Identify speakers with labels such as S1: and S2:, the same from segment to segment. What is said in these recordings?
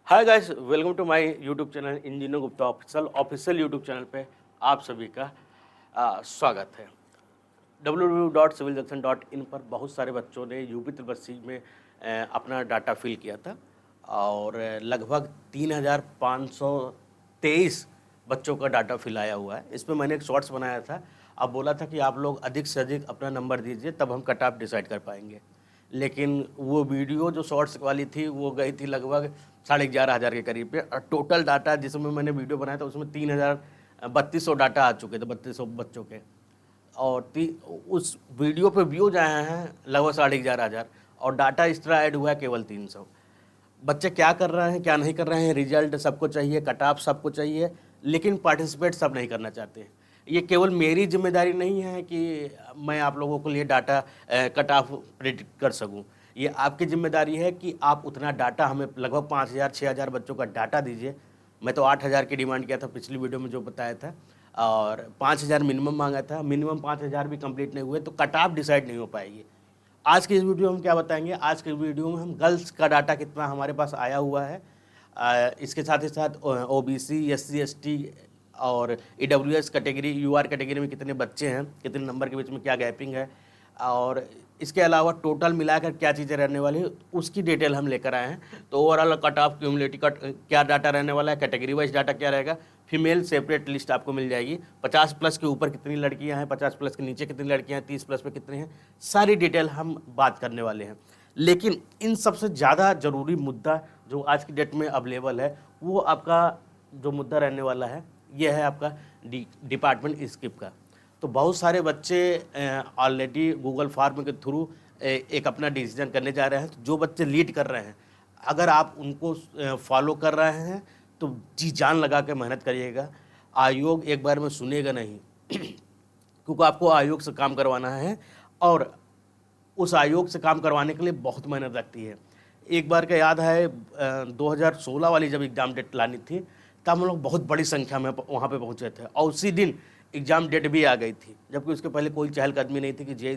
S1: Hi guys, welcome to my YouTube channel engineer Gupta official YouTube channel पे आप सभी का स्वागत है। www.civiljunction.in पर बहुत सारे बच्चों ने यूपी त्रिबसी में अपना डाटा फिल किया था और लगभग 3523 बच्चों का डाटा फिल आया हुआ है। इसमें मैंने एक शॉर्ट्स बनाया था। अब बोला था कि आप लोग अधिक से अधिक अपना नंबर दीजिए, तब हम कट ऑफ डिसाइड कर पाएंगे। लेकिन वो वीडियो जो शॉर्ट्स वाली थी वो गई थी लगभग 11,500 के करीब पे, और टोटल डाटा जिसमें मैंने वीडियो बनाया था उसमें 3,3200 डाटा आ चुके थे 3200 बच्चों के। और उस वीडियो पे व्यूज आए हैं लगभग 11,500 और डाटा इस तरह ऐड हुआ है केवल 300। बच्चे क्या कर रहे हैं क्या नहीं कर रहे हैं, रिजल्ट सबको चाहिए, कट ऑफ सबको चाहिए, लेकिन पार्टिसिपेट सब नहीं करना चाहते हैं। ये केवल मेरी जिम्मेदारी नहीं है कि मैं आप लोगों के लिए डाटा कट ऑफ प्रेडिक्ट कर सकूं। ये आपकी जिम्मेदारी है कि आप उतना डाटा हमें लगभग 5,000 6,000 बच्चों का डाटा दीजिए। मैं तो 8,000 की डिमांड किया था पिछली वीडियो में जो बताया था, और 5,000 मिनिमम मांगा था। मिनिमम 5,000 भी कंप्लीट नहीं हुए तो कट ऑफ डिसाइड नहीं हो पाएगी। आज की इस वीडियो में हम क्या बताएंगे, आज के वीडियो में हम गर्ल्स का डाटा कितना हमारे पास आया हुआ है, इसके साथ ही साथ ओबीसी, एससी, एसटी और ईडब्ल्यूएस कैटेगरी, यूआर कैटेगरी में कितने बच्चे हैं, कितने नंबर के बीच में क्या गैपिंग है, और इसके अलावा टोटल मिलाकर क्या चीज़ें रहने वाली है उसकी डिटेल हम लेकर आए हैं। तो overall cut off cumulative cut क्या डाटा रहने वाला है, कैटेगरी वाइज डाटा क्या रहेगा, फीमेल सेपरेट लिस्ट आपको मिल जाएगी। 50 प्लस के ऊपर कितनी लड़कियां हैं, 50 प्लस के नीचे कितनी लड़कियां हैं, 30 प्लस पे कितनी हैं, सारी डिटेल हम बात करने वाले हैं। लेकिन इन सबसे ज़्यादा ज़रूरी मुद्दा जो आज की डेट में अवेलेबल है, वो आपका जो मुद्दा रहने वाला है ये है आपका डिपार्टमेंट स्किप का। तो बहुत सारे बच्चे ऑलरेडी गूगल फॉर्म के थ्रू एक अपना डिसीजन करने जा रहे हैं। तो जो बच्चे लीड कर रहे हैं, अगर आप उनको फॉलो कर रहे हैं तो जी जान लगा के मेहनत करिएगा। आयोग एक बार में सुनेगा नहीं क्योंकि आपको आयोग से काम करवाना है, और उस आयोग से काम करवाने के लिए बहुत मेहनत लगती है। एक बार का याद है 2016 वाली जब एग्ज़ाम डेट लानी थी, तब हम लोग बहुत बड़ी संख्या में वहाँ पे पहुँचे थे, और उसी दिन एग्ज़ाम डेट भी आ गई थी, जबकि उसके पहले कोई चहलकदमी नहीं थी कि जे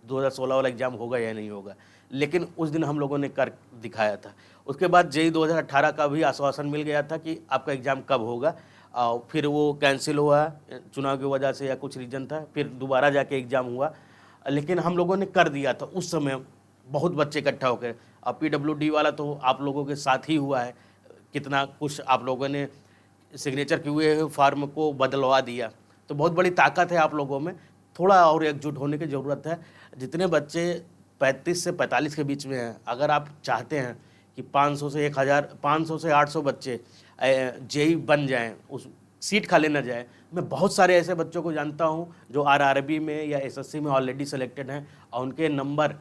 S1: 2016 वाला एग्ज़ाम होगा या नहीं होगा। लेकिन उस दिन हम लोगों ने कर दिखाया था। उसके बाद जेई 2018 का भी आश्वासन मिल गया था कि आपका एग्ज़ाम कब होगा, और फिर वो कैंसिल हुआ चुनाव की वजह से या कुछ रीज़न था, फिर दोबारा जाके एग्ज़ाम हुआ। लेकिन हम लोगों ने कर दिया था उस समय, बहुत बच्चे इकट्ठा हो गए। अब पीडब्ल्यूडी वाला तो आप लोगों के साथ ही हुआ है, कितना कुछ आप लोगों ने सिग्नेचर किए हुए फॉर्म को बदलवा दिया। तो बहुत बड़ी ताकत है आप लोगों में, थोड़ा और एकजुट होने की ज़रूरत है। जितने बच्चे 35 से 45 के बीच में हैं, अगर आप चाहते हैं कि 500 से 1000, 500 से 800 बच्चे जेई बन जाएं, उस सीट खाली ना जाए। मैं बहुत सारे ऐसे बच्चों को जानता हूं जो आरआरबी में या एसएससी में ऑलरेडी सेलेक्टेड हैं और उनके नंबर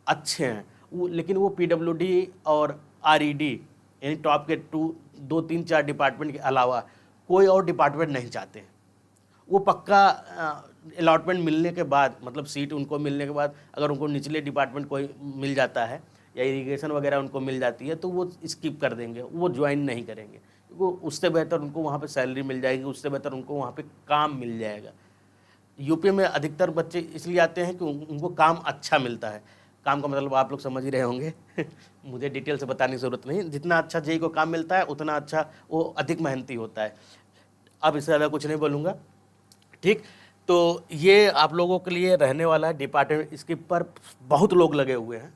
S1: अच्छे हैं, लेकिन वो पीडब्ल्यूडी और आरईडी यानी टॉप के 2 3 4 डिपार्टमेंट के अलावा कोई और डिपार्टमेंट नहीं चाहते हैं। वो पक्का अलॉटमेंट मिलने के बाद, मतलब सीट उनको मिलने के बाद, अगर उनको निचले डिपार्टमेंट कोई मिल जाता है या इरिगेशन वगैरह उनको मिल जाती है तो वो स्किप कर देंगे, वो ज्वाइन नहीं करेंगे। वो उससे बेहतर उनको वहाँ पे सैलरी मिल जाएगी, उससे बेहतर उनको वहाँ पे काम मिल जाएगा। यूपी में अधिकतर बच्चे इसलिए आते हैं कि उनको काम अच्छा मिलता है। काम का मतलब आप लोग समझ ही रहे होंगे मुझे डिटेल से बताने की ज़रूरत नहीं। जितना अच्छा जेई को काम मिलता है उतना अच्छा वो अधिक मेहनती होता है। अब इससे ज़्यादा कुछ नहीं बोलूँगा, ठीक। तो ये आप लोगों के लिए रहने वाला है। डिपार्टमेंट इसके पर बहुत लोग लगे हुए हैं,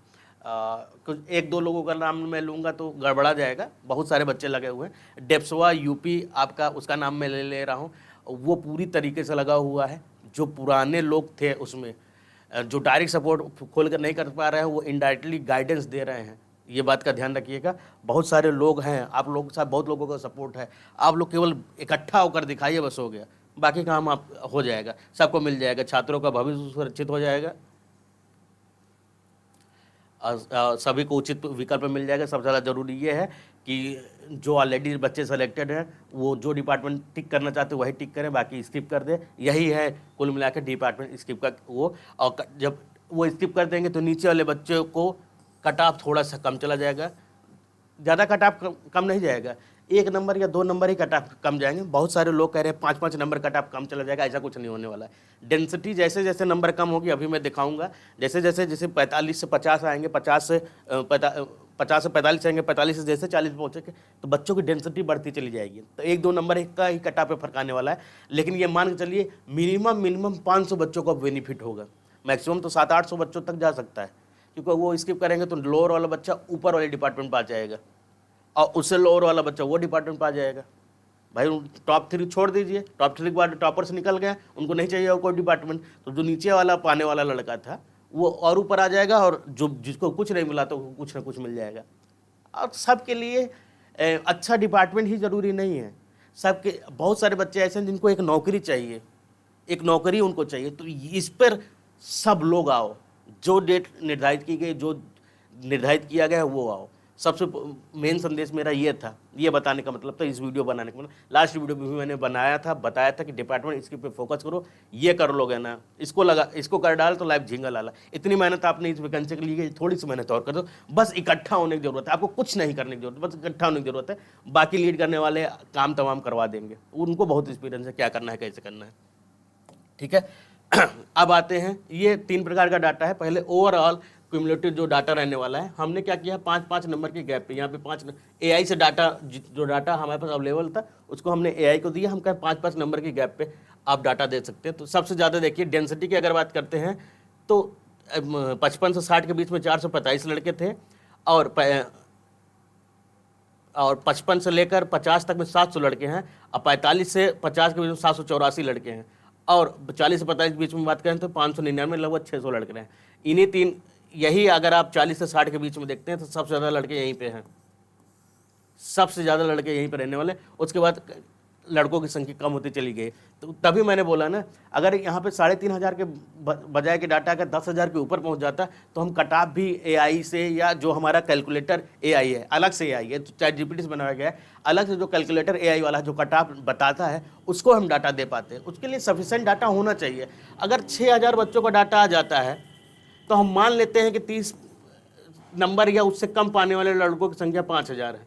S1: कुछ 1-2 लोगों का नाम मैं लूँगा तो गड़बड़ा जाएगा, बहुत सारे बच्चे लगे हुए हैं। डेप्सवा यूपी आपका, उसका नाम मैं ले रहा हूँ, वो पूरी तरीके से लगा हुआ है। जो पुराने लोग थे उसमें, जो डायरेक्ट सपोर्ट खोल कर नहीं कर पा रहे हैं, वो इनडायरेक्टली गाइडेंस दे रहे हैं। ये बात का ध्यान रखिएगा। बहुत सारे लोग हैं, आप लोगों के साथ बहुत लोगों का सपोर्ट है। आप लोग केवल इकट्ठा होकर दिखाइए, बस हो गया, बाकी काम आप हो जाएगा, सबको मिल जाएगा, छात्रों का भविष्य सुरक्षित हो जाएगा, सभी को उचित विकल्प मिल जाएगा। सबसे ज़्यादा ज़रूरी ये है कि जो ऑलरेडी बच्चे सेलेक्टेड हैं वो जो डिपार्टमेंट टिक करना चाहते हैं वही टिक करें, बाकी स्किप कर दें। यही है कुल मिलाकर डिपार्टमेंट स्किप का वो। और जब वो स्किप कर देंगे तो नीचे वाले बच्चों को कट ऑफ थोड़ा सा कम चला जाएगा, ज़्यादा कट ऑफ कम नहीं जाएगा, 1 नंबर या 2 नंबर ही कट ऑफ कम जाएंगे। बहुत सारे लोग कह रहे हैं 5-5 नंबर कट ऑफ कम चला जाएगा, ऐसा कुछ नहीं होने वाला है। डेंसिटी जैसे जैसे नंबर कम होगी, अभी मैं दिखाऊंगा, जैसे जैसे 45 से 50 आएंगे, 50 से 50 से 45 आएंगे, 45 से जैसे 40 पहुँचेंगे तो बच्चों की डेंसिटी बढ़ती चली जाएगी, तो 1-2 नंबर का ही कट ऑफ पे फर्क आने वाला है। लेकिन ये मान के चलिए मिनिमम 500 बच्चों को बेनिफिट होगा, मैक्सिमम तो 700-800 बच्चों तक जा सकता है, क्योंकि वो स्किप करेंगे तो लोअर वाला बच्चा ऊपर वाले डिपार्टमेंट पर आ जाएगा और उससे लोअर वाला बच्चा वो डिपार्टमेंट पर आ जाएगा। भाई टॉप 3 छोड़ दीजिए, टॉप 3 के बाद टॉपर से निकल गए, उनको नहीं चाहिए और कोई डिपार्टमेंट, तो जो नीचे वाला पाने वाला लड़का था वो और ऊपर आ जाएगा, और जो जिसको कुछ नहीं मिला तो कुछ ना कुछ मिल जाएगा। और सबके लिए अच्छा डिपार्टमेंट ही ज़रूरी नहीं है, सबके बहुत सारे बच्चे ऐसे हैं जिनको एक नौकरी चाहिए, एक नौकरी उनको चाहिए, तो इस पर सब लोग आओ, जो डेट निर्धारित की गई, जो निर्धारित किया गया है वो आओ। सबसे मेन संदेश मेरा ये था, ये बताने का मतलब था, इस वीडियो बनाने का मतलब, लास्ट वीडियो भी मैंने बनाया था, बताया था कि डिपार्टमेंट इसके पे फोकस करो, ये कर लोगे ना, इसको कर डाल तो लाइफ झींगा लाला। इतनी मेहनत आपने इस वैकेंसी के लिए, थोड़ी सी मेहनत और कर दो, बस इकट्ठा होने की जरूरत है, आपको कुछ नहीं करने की जरूरत, बस इकट्ठा होने की जरूरत है। बाकी लीड करने वाले काम तमाम करवा देंगे, उनको बहुत एक्सपीरियंस है क्या करना है कैसे करना है, ठीक है। अब आते हैं, ये 3 प्रकार का डाटा है। पहले ओवरऑल क्यूमुलेटिव जो डाटा रहने वाला है, हमने क्या किया, 5-5 नंबर के गैप पे, यहाँ पे 5 AI से डाटा, जो डाटा हमारे पास अवेलेबल था उसको हमने AI को दिया, हम कहें 5-5 नंबर के गैप पे आप डाटा दे सकते हैं। तो सबसे ज़्यादा देखिए डेंसिटी की अगर बात करते हैं तो 55 से 60 के बीच में 445 लड़के थे, और 55 से लेकर 50 तक में 700 लड़के हैं, और 45 से 50 के बीच में 784 लड़के हैं, और 40 से 45 के बीच में बात करें तो 599, लगभग 600 लड़के हैं। इन्हीं 3, यही अगर आप 40 से 60 के बीच में देखते हैं तो सबसे ज़्यादा लड़के यहीं पे हैं, सबसे ज़्यादा लड़के यहीं पे रहने वाले। उसके बाद लड़कों की संख्या कम होती चली गई, तो तभी मैंने बोला ना, अगर यहाँ पे 3500 के बजाय के डाटा अगर 10,000 के ऊपर पहुँच जाता तो हम कट ऑफ भी AI से, या जो हमारा कैलकुलेटर AI है, अलग से AI है, चैट GPT से बनाया गया है, अलग से जो कैलकुलेटर AI वाला जो कट ऑफ बताता है उसको हम डाटा दे पाते हैं। उसके लिए सफिशेंट डाटा होना चाहिए। अगर 6000 बच्चों का डाटा आ जाता है तो हम मान लेते हैं कि 30 नंबर या उससे कम पाने वाले लड़कों की संख्या 5000 है,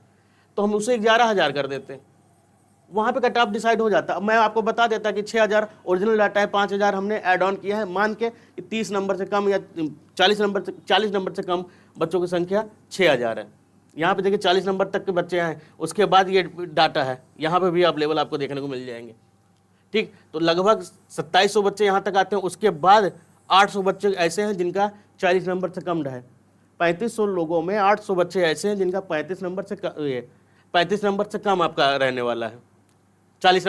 S1: तो हम उसे 11000 कर देते हैं, वहाँ पे कट ऑफ डिसाइड हो जाता। अब मैं आपको बता देता कि 6000 ओरिजिनल डाटा है, 5000 हमने ऐड ऑन किया है, मान के कि 30 नंबर से कम या 40 नंबर से कम बच्चों की संख्या 6000 है। यहाँ पे देखिए 40 नंबर तक के बच्चे हैं, उसके बाद ये डाटा है, यहाँ पे भी आप लेवल आपको देखने को मिल जाएंगे, ठीक। तो लगभग 2700 बच्चे यहाँ तक आते हैं, उसके बाद 800 बच्चे ऐसे हैं जिनका 40 नंबर से कम है। 3500 लोगों में 800 बच्चे ऐसे हैं जिनका 35 नंबर से कम आपका रहने वाला है, 40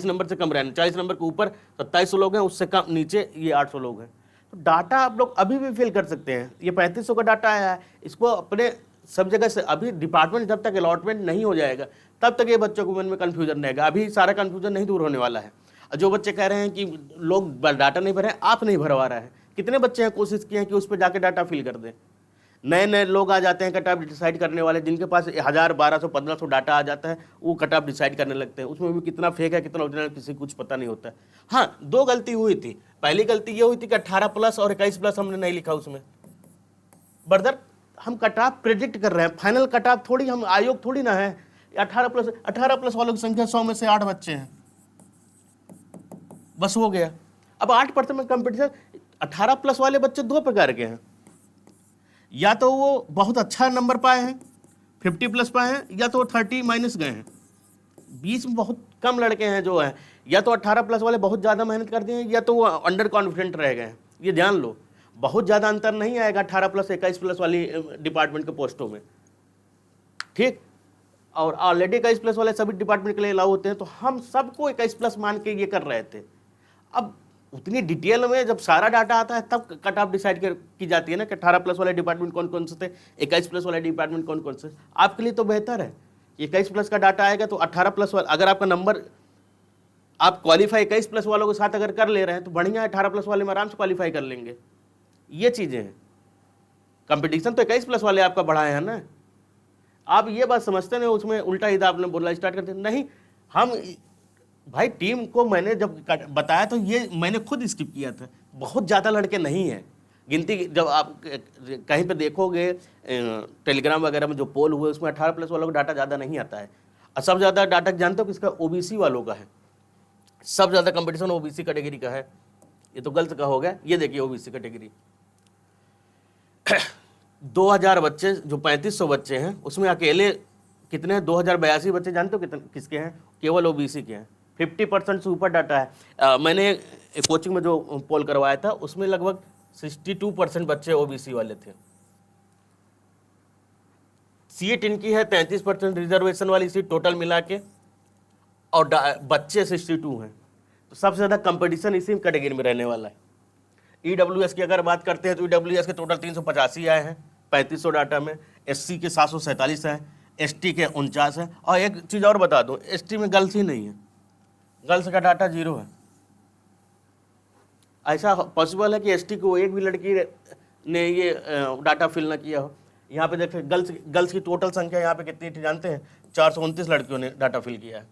S1: नंबर से कम रहने, 40 नंबर के ऊपर 2700 लोग हैं, उससे कम नीचे ये 800 लोग हैं। तो डाटा आप लोग अभी भी फिल कर सकते हैं। ये 3500 का डाटा आया है, इसको अपने सब जगह से, अभी डिपार्टमेंट जब तक अलॉटमेंट नहीं हो जाएगा तब तक ये बच्चों के मन में कन्फ्यूजन रहेगा, अभी सारा कन्फ्यूजन नहीं दूर होने वाला है। जो बच्चे कह रहे हैं कि लोग डाटा नहीं भरे, आप नहीं भरवा रहे हैं, कितने बच्चे हैं कोशिश किए हैं कि उस पर जाके डाटा फिल कर दें। नए नए लोग आ जाते हैं कट ऑफ डिसाइड करने वाले, जिनके पास 1000, 1200, 1500 डाटा आ जाता है, वो कट ऑफ डिसाइड करने लगते हैं। उसमें भी कितना फेक है कितना ओरिजिनल किसी को कुछ पता नहीं होता है। हाँ, 2 गलती हुई थी। पहली गलती ये हुई थी कि 18+ और 21+ हमने नहीं लिखा उसमें। ब्रदर, हम कट ऑफ प्रेडिक्ट कर रहे हैं, फाइनल कट ऑफ थोड़ी, हम आयोग थोड़ी ना है। 18+ वालों की संख्या 100 में से 8 बच्चे हैं, बस हो गया। अब 8% में कंपटीशन, 18+ वाले बच्चे 2 प्रकार के हैं, या तो वो बहुत अच्छा नंबर पाए हैं, 50+ पाए हैं, या तो वो 30 माइनस गए हैं। बीच में बहुत कम लड़के हैं जो हैं, या तो 18+ वाले बहुत ज़्यादा मेहनत कर दिए हैं, या तो वो अंडर कॉन्फिडेंट रह गए हैं। ये ध्यान लो, बहुत ज़्यादा अंतर नहीं आएगा 18+, 21+ वाली डिपार्टमेंट के पोस्टों में, ठीक। और ऑलरेडी 21+ वाले सभी डिपार्टमेंट के लिए अलाउ होते हैं, तो हम सबको 21+ मान के ये कर रहे थे। अब उतनी डिटेल में जब सारा डाटा आता है तब कट ऑफ डिसाइड की जाती है ना कि 18+ वाले डिपार्टमेंट कौन कौन से थे, 21+ वाले डिपार्टमेंट कौन कौन से। आपके लिए तो बेहतर है, 21+ का डाटा आएगा तो 18+ वाला, अगर आपका नंबर, आप क्वालिफाई 21+ वालों के साथ अगर कर ले रहे हैं तो बढ़िया है, 18+ वाले में आराम से क्वालिफाई कर लेंगे। ये चीज़ें हैं, कंपटीशन तो 21+ वाले आपका बढ़ाए हैं ना। आप ये बात समझते नहीं, उसमें उल्टा ही आपने बोलना स्टार्ट करते नहीं। हम भाई टीम को मैंने जब बताया तो ये मैंने खुद स्किप किया था, बहुत ज़्यादा लड़के नहीं हैं गिनती। जब आप कहीं पे देखोगे टेलीग्राम वगैरह में जो पोल हुए उसमें 18+ वालों का डाटा ज़्यादा नहीं आता है। और सब ज़्यादा डाटा जानते हो किसका, OBC वालों का है। सब ज़्यादा कंपटीशन OBC कैटेगरी का है। ये तो गलत का हो गया, ये देखिए OBC कैटेगरी। 2000 बच्चे, जो 3500 बच्चे हैं उसमें अकेले कितने हैं? 2082 बच्चे। जानते हो कितने किसके हैं? केवल ओबीसी के हैं। 50% से ऊपर डाटा है। मैंने एक कोचिंग में जो पोल करवाया था उसमें लगभग 62% बच्चे ओबीसी वाले थे। सीट इनकी है 33%, रिजर्वेशन वाली सीट टोटल मिला के, और बच्चे 62 हैं। तो सबसे ज़्यादा कंपटीशन इसी कैटेगरी में रहने वाला है। ईडब्ल्यूएस की अगर बात करते हैं तो ईडब्ल्यूएस के टोटल 385 आए हैं 3500 डाटा में, एससी के 747 हैं, एसटी के 49 हैं। और एक चीज़ और बता दूं, एसटी में गर्ल्स ही नहीं है, गर्ल्स का डाटा 0 है। ऐसा पॉसिबल है कि एसटी को एक भी लड़की ने ये डाटा फिल ना किया हो? यहाँ पे देखिए गर्ल्स की टोटल संख्या यहाँ पे कितनी थी जानते हैं? 429 लड़कियों ने डाटा फिल किया है।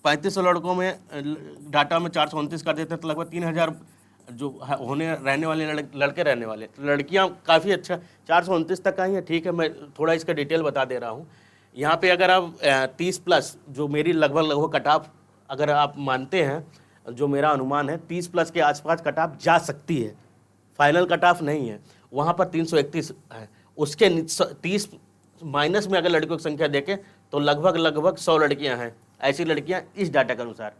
S1: 3500 लड़कों में डाटा में 429 कर देते हैं तो लगभग 3000 जो होने रहने वाले लड़के रहने वाले। लड़कियां काफ़ी अच्छा 429 तक आई हैं, ठीक है। मैं थोड़ा इसका डिटेल बता दे रहा हूँ। यहाँ पे अगर आप 30+ जो मेरी लगभग कट ऑफ अगर आप मानते हैं, जो मेरा अनुमान है 30+ के आसपास कट ऑफ जा सकती है, फाइनल कट ऑफ नहीं है। वहाँ पर 331 है, उसके 30 माइनस में अगर लड़कियों की संख्या देखें तो लगभग 100 लड़कियाँ हैं, ऐसी लड़कियाँ इस डाटा के अनुसार।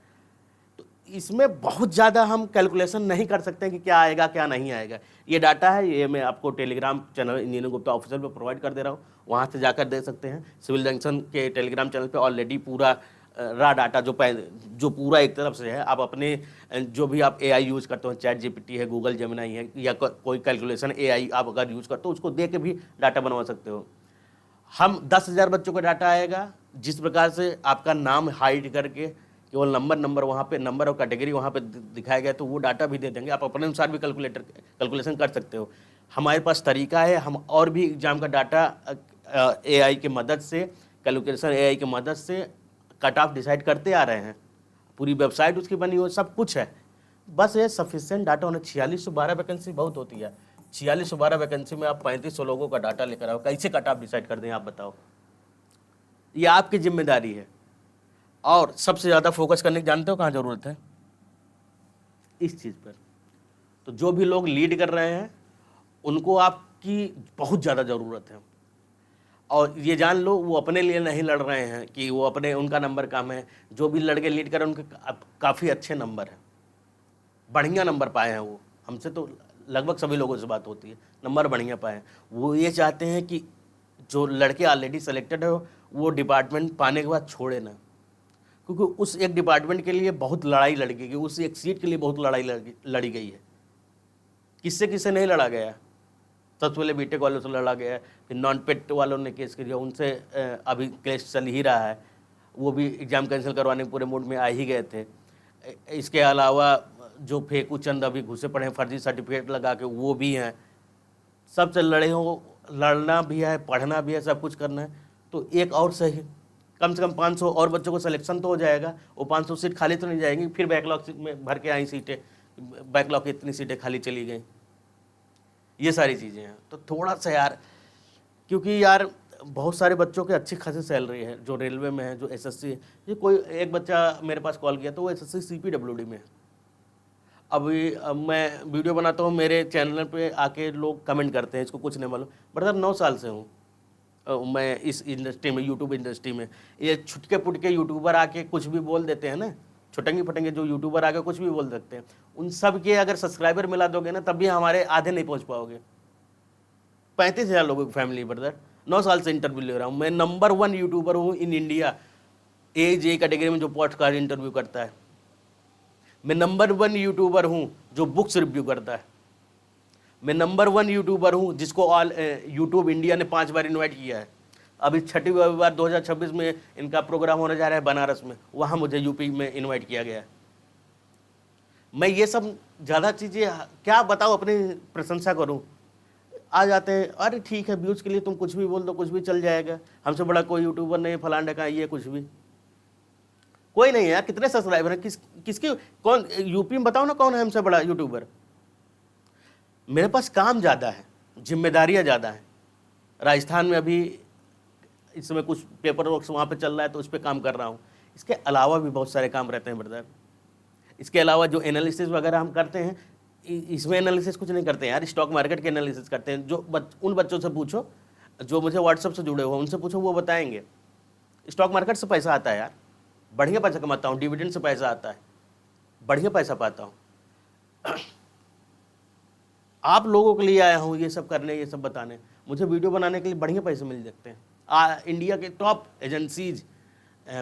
S1: तो इसमें बहुत ज़्यादा हम कैलकुलेशन नहीं कर सकते हैं कि क्या आएगा क्या नहीं आएगा। ये डाटा है, ये मैं आपको Telegram channel engineer Gupta official पे प्रोवाइड कर दे रहा हूँ, वहाँ से जाकर दे सकते हैं। सिविल जंक्शन के टेलीग्राम चैनल पे ऑलरेडी पूरा रा डाटा जो पूरा एक तरफ से है। आप अपने जो भी आप एआई यूज़ करते हो, चैट जीपीटी है, गूगल जेमिनी है, या कोई कैलकुलेशन एआई आप अगर यूज़ करते हो उसको दे के भी डाटा बनवा सकते हो। हम 10,000 बच्चों का डाटा आएगा, जिस प्रकार से आपका नाम हाइड करके केवल नंबर वहाँ पे नंबर और कैटेगरी वहाँ पे दिखाया गया, तो वो डाटा भी दे देंगे। आप अपने अनुसार भी कैलकुलेशन कर सकते हो। हमारे पास तरीका है, हम और भी एग्जाम का डाटा एआई की मदद से, कैलकुलेशन एआई की मदद से कट ऑफ डिसाइड करते आ रहे हैं। पूरी वेबसाइट उसकी बनी हुई, सब कुछ है। बस ये सफिशिएंट डाटा होना। 4612 वैकेंसी बहुत होती है। 4612 वैकेंसी में आप 3500 लोगों का डाटा लेकर आओ, कैसे कट ऑफ डिसाइड कर दें आप बताओ? ये आपकी जिम्मेदारी है। और सबसे ज़्यादा फोकस करने की जानते हो कहाँ ज़रूरत है? इस चीज़ पर। तो जो भी लोग लीड कर रहे हैं उनको आपकी बहुत ज़्यादा ज़रूरत है। और ये जान लो, वो अपने लिए नहीं लड़ रहे हैं कि वो अपने उनका नंबर कम है। जो भी लड़के लीड कर रहे हैं उनके काफ़ी अच्छे नंबर हैं, बढ़िया नंबर पाए हैं। वो हमसे तो लगभग सभी लोगों से बात होती है, नंबर बढ़िया पाए हैं। वो ये चाहते हैं कि जो लड़के ऑलरेडी सेलेक्टेड है वो डिपार्टमेंट पाने के बाद छोड़े ना, क्योंकि उस एक डिपार्टमेंट के लिए बहुत लड़ाई लड़ी गई, उस एक सीट के लिए बहुत लड़ाई लड़ी गई है। किससे किससे नहीं लड़ा गया? सबसे पहले बीटेक वालों से लड़ा गया, फिर नॉन पेट वालों ने केस किया, उनसे अभी केस चल ही रहा है। वो भी एग्ज़ाम कैंसिल करवाने पूरे मूड में आ ही गए थे। इसके अलावा जो फेकू चंद अभी घुसे पड़े हैं फर्जी सर्टिफिकेट लगा के, वो भी हैं। सबसे लड़े हो, लड़ना भी है, पढ़ना भी है, सब कुछ करना है। तो एक और सही, कम से कम 500 और बच्चों को सिलेक्शन तो हो जाएगा। वो 500 सीट खाली तो नहीं जाएंगी, फिर बैकलॉग में भर के आई सीटें, बैकलॉग की इतनी सीटें खाली चली गई। ये सारी चीज़ें हैं। तो थोड़ा सा यार, क्योंकि यार बहुत सारे बच्चों के अच्छी खासी सैलरी है, जो रेलवे में है, जो एसएससी है। ये कोई एक बच्चा मेरे पास कॉल किया तो वो एसएससी सीपीडब्ल्यूडी में है। अभी मैं वीडियो बनाता हूँ, मेरे चैनल पे आके लोग कमेंट करते हैं इसको कुछ नहीं मालूम। ब्रदर 9 साल से हूँ मैं इस इंडस्ट्री में, यूट्यूब इंडस्ट्री में। ये छुटके पुटके यूट्यूबर आके कुछ भी बोल देते हैं ना, छुटंगे फटंगे जो यूट्यूबर आके कुछ भी बोल सकते हैं, उन सब के अगर सब्सक्राइबर मिला दोगे ना, तब भी हमारे आधे नहीं पहुँच पाओगे। 35,000 लोगों की फैमिली ब्रदर, 9 साल से इंटरव्यू ले रहा हूँ मैं। नंबर 1 यूट्यूबर हूँ इन इंडिया एज कैटेगरी में जो पॉडकास्ट इंटरव्यू करता है। मैं नंबर 1 यूट्यूबर हूँ जो बुक्स रिव्यू करता है। मैं नंबर 1 यूट्यूबर हूँ जिसको ऑल यूट्यूब इंडिया ने 5 बार इन्वाइट किया है। अभी 6वीं बार 2026 में इनका प्रोग्राम होने जा रहा है बनारस में, वहाँ मुझे यूपी में इन्वाइट किया गया है। मैं ये सब ज़्यादा चीज़ें क्या बताऊँ, अपनी प्रशंसा करूँ। आ जाते हैं, अरे ठीक है व्यूज़ के लिए तुम कुछ भी बोल दो, कुछ भी चल जाएगा, हमसे बड़ा कोई यूट्यूबर नहीं, फलाने का ये कुछ भी कोई नहीं है यार। कितने सब्सक्राइबर हैं, किसकी कौन यूपी में बताओ ना, कौन है हमसे बड़ा यूट्यूबर? मेरे पास काम ज़्यादा है, जिम्मेदारियाँ ज़्यादा हैं। राजस्थान में अभी इस समय कुछ पेपर वर्क वहाँ पे चल रहा है तो उस पर काम कर रहा हूँ। इसके अलावा भी बहुत सारे काम रहते हैं ब्रदर। इसके अलावा जो एनालिसिस वगैरह हम करते हैं, इसमें एनालिसिस कुछ नहीं करते हैं यार, स्टॉक मार्केट के एनालिसिस करते हैं। जो उन बच्चों से पूछो जो मुझे व्हाट्सएप से जुड़े हुए, उनसे पूछो, वो बताएंगे। स्टॉक मार्केट से पैसा आता है यार, बढ़िया पैसा कमाता हूँ, डिविडेंड से पैसा आता है, बढ़िया पैसा पाता हूँ। आप लोगों के लिए आया हूँ ये सब करने, ये सब बताने। मुझे वीडियो बनाने के लिए बढ़िया पैसे मिल सकते हैं। इंडिया के टॉप एजेंसीज,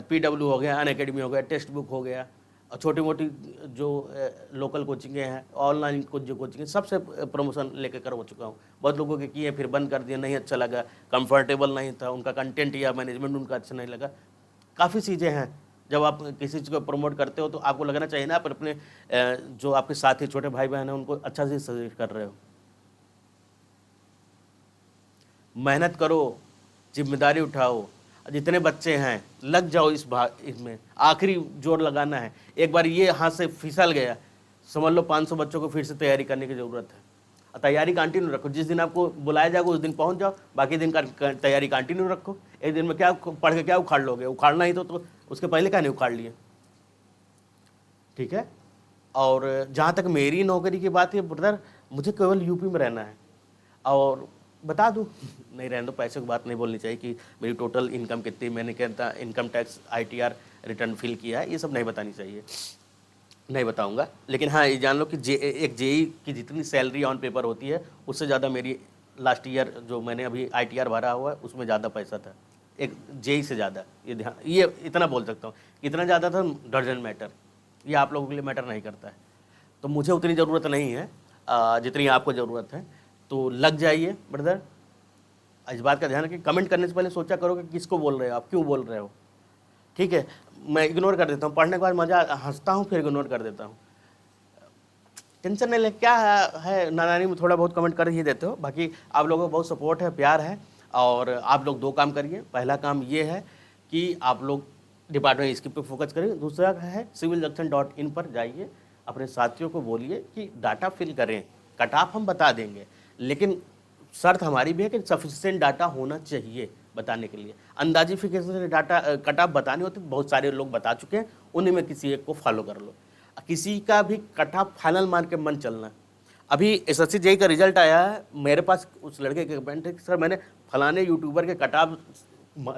S1: PW हो गया, अनअकैडमी हो गया, टेक्स्ट बुक हो गया, और छोटी मोटी जो लोकल कोचिंगें हैं, ऑनलाइन जो कोचिंग है, सबसे प्रमोशन लेकर कर हो चुका हूँ। बहुत लोगों के किए, फिर बंद कर दिए, नहीं अच्छा लगा, कंफर्टेबल नहीं था, उनका कंटेंट या मैनेजमेंट उनका अच्छा नहीं लगा। काफ़ी चीज़ें हैं। जब आप किसी चीज़ को प्रमोट करते हो तो आपको लगना चाहिए ना, आप अपने जो आपके साथी छोटे भाई बहन हैं उनको अच्छा से सजेस्ट कर रहे हो। मेहनत करो, जिम्मेदारी उठाओ, जितने बच्चे हैं लग जाओ इसमें, आखिरी जोर लगाना है। एक बार ये हाथ से फिसल गया, समझ लो 500 बच्चों को फिर से तैयारी करने की ज़रूरत है। तैयारी कंटिन्यू रखो, जिस दिन आपको बुलाया जाएगा उस दिन पहुंच जाओ, बाकी दिन का तैयारी कंटिन्यू रखो। एक दिन में क्या पढ़ के क्या उखाड़ लोगे? उखाड़ना ही तो उसके पहले क्या नहीं उखाड़ लिए, ठीक है। और जहाँ तक मेरी नौकरी की बात है ब्रदर, मुझे केवल यूपी में रहना है। और बता दूँ नहीं, रहने दो, पैसे की बात नहीं बोलनी चाहिए कि मेरी टोटल इनकम कितनी, मैंने कहता income tax ITR return fill किया है, ये सब नहीं बतानी चाहिए, नहीं बताऊंगा। लेकिन हाँ ये जान लो कि एक JEE की जितनी सैलरी ऑन पेपर होती है उससे ज़्यादा मेरी लास्ट ईयर जो मैंने अभी ITR भरा हुआ है उसमें ज़्यादा पैसा था, एक JEE से ज़्यादा। ये ध्यान, ये इतना बोल सकता हूँ, कितना ज़्यादा था डजन मैटर, ये आप लोगों के लिए मैटर नहीं करता है। तो मुझे उतनी ज़रूरत नहीं है जितनी आपको ज़रूरत है। तो लग जाइए ब्रदर। इस बात का ध्यान रखिए, कमेंट करने से पहले सोचा करो कि किसको बोल रहे हो आप, क्यों बोल रहे हो, ठीक है। मैं इग्नोर कर देता हूँ, पढ़ने के बाद मज़ा हंसता हूँ, फिर इग्नोर कर देता हूँ। टेंशन नहीं ले, क्या है नानी में थोड़ा बहुत कमेंट कर ही देते हो। बाकी आप लोगों को बहुत सपोर्ट है, प्यार है। और आप लोग 2 काम करिए। पहला काम ये है कि आप लोग डिपार्टमेंट इसके पे फोकस करिए। दूसरा है civiljunction.in पर जाइए, अपने साथियों को बोलिए कि डाटा फिल करें, कट ऑफ हम बता देंगे, लेकिन शर्त हमारी भी है कि सफिशिएंट डाटा होना चाहिए बताने के लिए। अंदाजिफिकेशन से डाटा कट ऑफ बतानी होती, बहुत सारे लोग बता चुके हैं, उन्हीं में किसी एक को फॉलो कर लो। किसी का भी कट ऑफ फाइनल मान के मन चलना। अभी SSC JEE का रिजल्ट आया है, मेरे पास उस लड़के के कमेंट है कि सर मैंने फलाने यूट्यूबर के कट ऑफ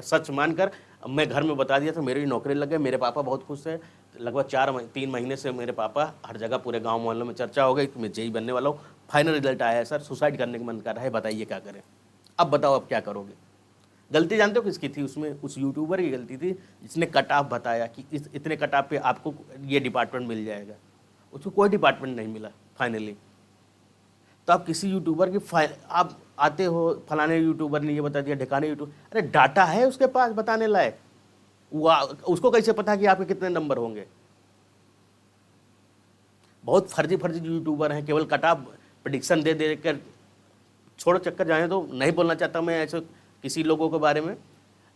S1: सच मानकर मैं घर में बता दिया था, मेरी नौकरी लग गई, मेरे पापा बहुत खुश है। लगभग 3 महीने से मेरे पापा हर जगह पूरे गांव मोहल्लों में चर्चा हो गई कि मैं JEE बनने वाला हूँ। फाइनल रिजल्ट आया है सर, सुसाइड करने का मन कर रहा है, बताइए क्या करें। अब बताओ अब क्या करोगे? गलती जानते हो किसकी थी उसमें? उस यूट्यूबर की गलती थी जिसने कट ऑफ बताया कि इतने कट ऑफ पे आपको ये डिपार्टमेंट मिल जाएगा। उसको कोई डिपार्टमेंट नहीं मिला फाइनली। तो आप किसी यूट्यूबर की आप आते हो, फलाने यूट्यूबर ने ये बता दिया, ढिकाने यूट्यूब, अरे डाटा है उसके पास बताने लायक, उसको कैसे पता कि आपके कितने नंबर होंगे? बहुत फर्जी यूट्यूबर हैं, केवल कट ऑफ प्रेडिक्शन दे दे कर छोड़ो, चक्कर जाने दो। नहीं बोलना चाहता मैं ऐसे किसी लोगों के बारे में।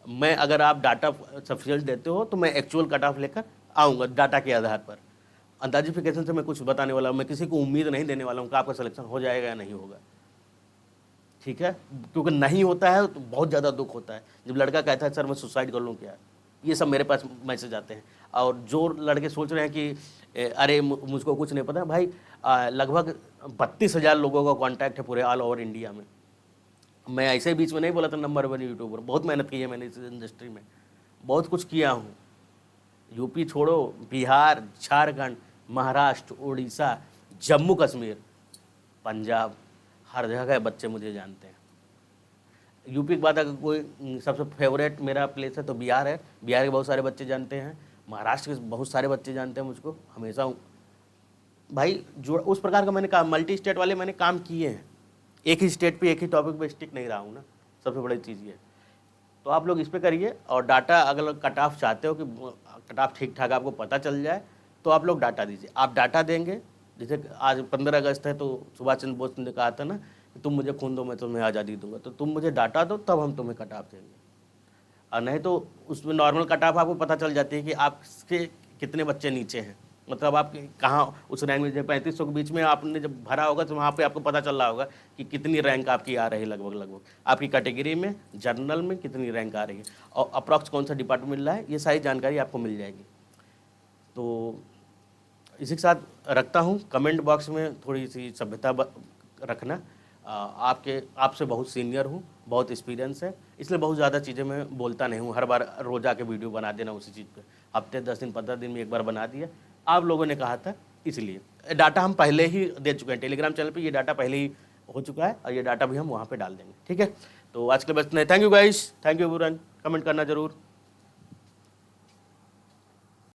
S1: मैं अगर आप डाटा सफिशिएंट देते हो तो मैं एक्चुअल कट ऑफ लेकर आऊँगा डाटा के आधार पर। अंदाजिफिकेशन से मैं कुछ बताने वाला हूँ, मैं किसी को उम्मीद नहीं देने वाला हूँ कि आपका सिलेक्शन हो जाएगा या नहीं होगा, ठीक है। क्योंकि नहीं होता है तो बहुत ज़्यादा दुख होता है। जब लड़का कहता है सर मैं सुसाइड कर लूँ क्या, ये सब मेरे पास मैसेज आते हैं। और जो लड़के सोच रहे हैं कि अरे मुझको कुछ नहीं पता, भाई लगभग 32,000 लोगों का कॉन्टैक्ट है पूरे ऑल ओवर इंडिया में। मैं ऐसे बीच में नहीं बोला था नंबर 1 यूट्यूबर, बहुत मेहनत की है मैंने इस इंडस्ट्री में, बहुत कुछ किया हूँ। यूपी छोड़ो, बिहार, झारखंड, महाराष्ट्र, उड़ीसा, जम्मू कश्मीर, पंजाब, हर जगह बच्चे मुझे जानते हैं। यूपी के बाद अगर कोई सबसे फेवरेट मेरा प्लेस है तो बिहार है। बिहार के बहुत सारे बच्चे जानते हैं, महाराष्ट्र के बहुत सारे बच्चे जानते हैं मुझको हमेशा। भाई जो उस प्रकार का मैंने काम, मल्टी स्टेट वाले मैंने काम किए हैं। एक ही स्टेट पे एक ही टॉपिक पे स्टिक नहीं रहा हूँ ना, सबसे बड़ी चीज़ ये। तो आप लोग इस पे करिए। और डाटा अगर कट ऑफ चाहते हो कि कट ऑफ ठीक ठाक आपको पता चल जाए तो आप लोग डाटा दीजिए। आप डाटा देंगे, जैसे आज 15 अगस्त है तो सुभाष चंद्र बोस ने कहा था ना कि तुम मुझे खून दो मैं तुम्हें आज़ादी दूंगा, तो तुम मुझे डाटा दो तब हम तुम्हें कट ऑफ देंगे। और नहीं तो उसमें नॉर्मल कट ऑफ आपको पता चल जाती है कि आपके कितने बच्चे नीचे हैं, मतलब आप कहाँ उस रैंक में। 3500 के बीच में आपने जब भरा होगा तो वहाँ पे आपको पता चल रहा होगा कि कितनी रैंक आपकी आ रही है, लगभग आपकी कैटेगरी में, जर्नल में कितनी रैंक आ रही है और अप्रॉक्स कौन सा डिपार्टमेंट मिल रहा है, ये सारी जानकारी आपको मिल जाएगी। तो इसी के साथ रखता हूँ। कमेंट बॉक्स में थोड़ी सी सभ्यता रखना। आपसे बहुत सीनियर हूँ, बहुत एक्सपीरियंस है, इसलिए बहुत ज़्यादा चीज़ें मैं बोलता नहीं हूँ। हर बार रोज़ा के वीडियो बना देना उसी चीज़ पे, हफ्ते 10 दिन 15 दिन में एक बार बना दिया। आप लोगों ने कहा था इसलिए डाटा हम पहले ही दे चुके हैं। टेलीग्राम चैनल पे ये डाटा पहले ही हो चुका है और ये डाटा भी हम वहाँ पे डाल देंगे। ठीक है, तो आज के लिए बस इतना ही। Thank you guys, thank you everyone. Comment करना जरूर।